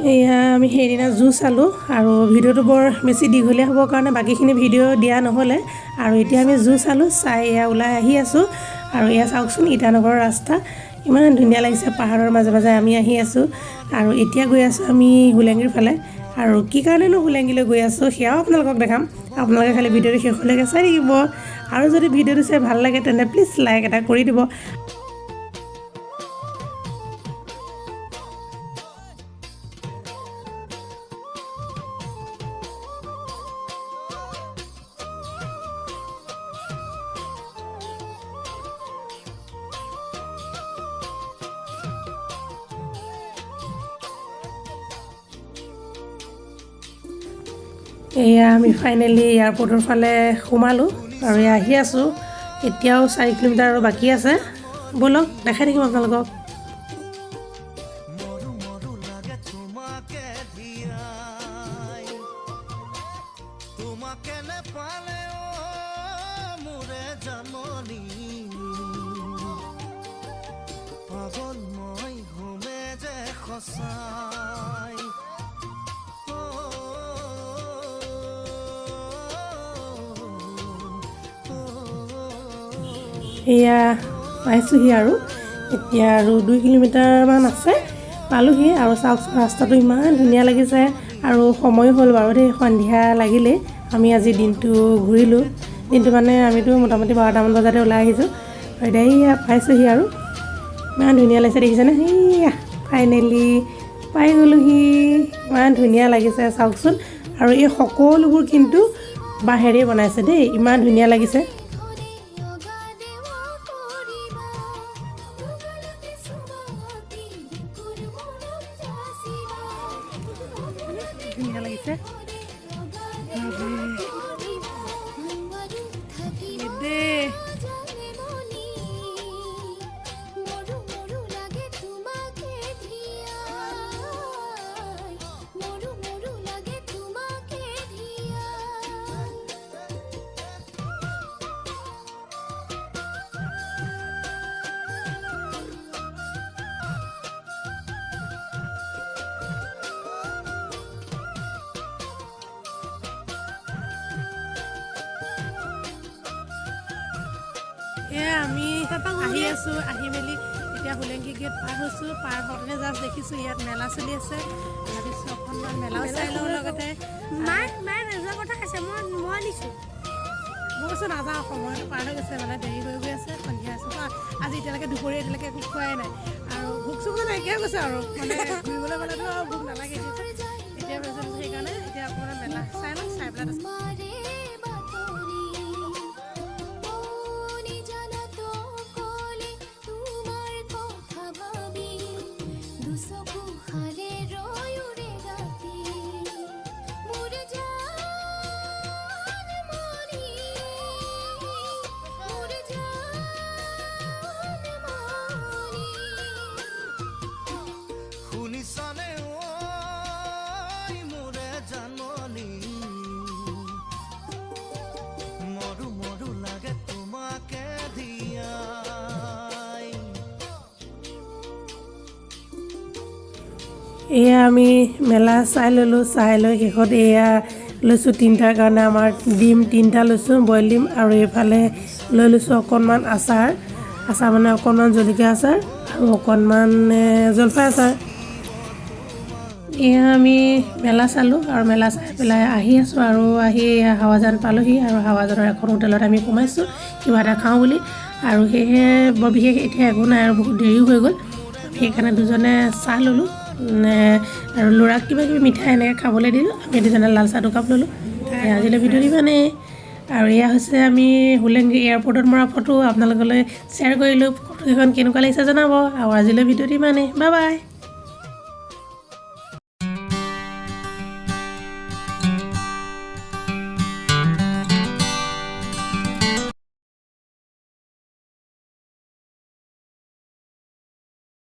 এয়া আমি সেইদিনা জু চালোঁ আৰু ভিডিঅ'টো বৰ বেছি দীঘলীয়া হ'বৰ কাৰণে বাকীখিনি ভিডিঅ' দিয়া নহ'লে আৰু এতিয়া আমি জু চালোঁ চাই এয়া ওলাই আহি আছোঁ আৰু এয়া চাওকচোন ইটানগৰৰ ৰাস্তা ইমান ধুনীয়া লাগিছে পাহাৰৰ মাজে মাজে আমি আহি আছোঁ আৰু এতিয়া গৈ আছোঁ আমি হোলেংগিৰ ফালে আৰু কি কাৰণেনো হোলেংগিলৈ গৈ আছোঁ সেয়াও আপোনালোকক দেখাম আপোনালোকে খালি ভিডিঅ'টো শেষলৈকে চাই থাকিব আৰু যদি ভিডিঅ'টো চাই ভাল লাগে তেন্তে প্লিজ লাইক এটা কৰি দিব এয়া আমি ফাইনেলি এয়াৰপৰ্টৰ ফালে সোমালোঁ আৰু এয়া আহি আছোঁ এতিয়াও 4 কিলোমিটাৰ আৰু বাকী আছে বলক দেখাই থাকিম আপোনালোকক এয়া পাইছোঁহি আৰু এতিয়া আৰু 2 কিলোমিটাৰমান আছে পালোঁহি আৰু চাওক ৰাস্তাটো ইমান ধুনীয়া লাগিছে আৰু সময় হ'ল বাৰু দেই সন্ধিয়া লাগিলে আমি আজি দিনটো ঘূৰিলোঁ দিনটো মানে আমিতো মোটামুটি 12টামান বজাতে ওলাই আহিছোঁ আৰু এতিয়া পাইছোঁহি আৰু ইমান ধুনীয়া লাগিছে দেখিছেনে সেয়া ফাইনেলি পাই গ'লোহি ইমান ধুনীয়া লাগিছে চাওকচোন আৰু এই সকলোবোৰ কিন্তু বাঁহেৰে বনাইছে দেই ইমান ধুনীয়া লাগিছে ধুনীয়া লাগিছে আমি আহি আছোঁ আহি মেলি এতিয়া হোলেংগি গেট পাৰ হৈছোঁ পাৰ হওঁতে জাষ্ট দেখিছোঁ ইয়াত মেলা চলি আছে ভাবিছোঁ অকণমান মেলাও চাই লওঁ লগতে কথা আছে মই নিছোঁ মই কৈছোঁ নাযাওঁ সময়টো পাৰ হৈ গৈছে মানে দেৰি হৈ গৈ আছে সন্ধিয়া আছোঁ আজি এতিয়ালৈকে দুপৰীয়া এতিয়ালৈকে একো খোৱাই নাই আৰু ভোক চোক নাইকিয়া গৈছে আৰু মানে ঘূৰিবলৈ পালেতো আৰু ভোক নালাগে এতিয়া ভাবিছোঁ সেইকাৰণে এতিয়া অকণমান মেলা চাই লওঁ চাই পেলাই এয়া আমি মেলা চাই ল'লোঁ চাই লৈ শেষত এয়া লৈছোঁ 3টাৰ কাৰণে আমাৰ ডিম 3টা লৈছোঁ বইল ডিম আৰু এইফালে লৈ লৈছোঁ অকণমান আচাৰ মানে অকণমান জলকীয়া আচাৰ আৰু অকণমান জলফাই আচাৰ এয়া আমি মেলা চালোঁ আৰু মেলা চাই পেলাই আহি আছোঁ আৰু আহি হাৱাজান পালোঁহি আৰু হাৱাজানৰ এখন হোটেলত আমি সোমাইছোঁ কিবা এটা খাওঁ বুলি আৰু সেয়েহে বৰ বিশেষ এতিয়া একো নাই আৰু বহুত দেৰিও হৈ গ'ল সেইকাৰণে দুজনে চাহ ল'লোঁ আৰু ল'ৰাক কিবা কিবি মিঠাই এনেকৈ খাবলৈ দিলোঁ আমি দুজনে লাল চাহ 2 কাপ ল'লোঁ আজিলৈ ভিডিঅ'টো ইমানেই আৰু এয়া হৈছে আমি হোলেংগি এয়াৰপৰ্টত মৰা ফটো আপোনালোকলৈ শ্বেয়াৰ কৰিলোঁ ফটোকেইখন কেনেকুৱা লাগিছে জনাব আৰু আজিলৈ ভিডিঅ'টো ইমানেই বাই বাই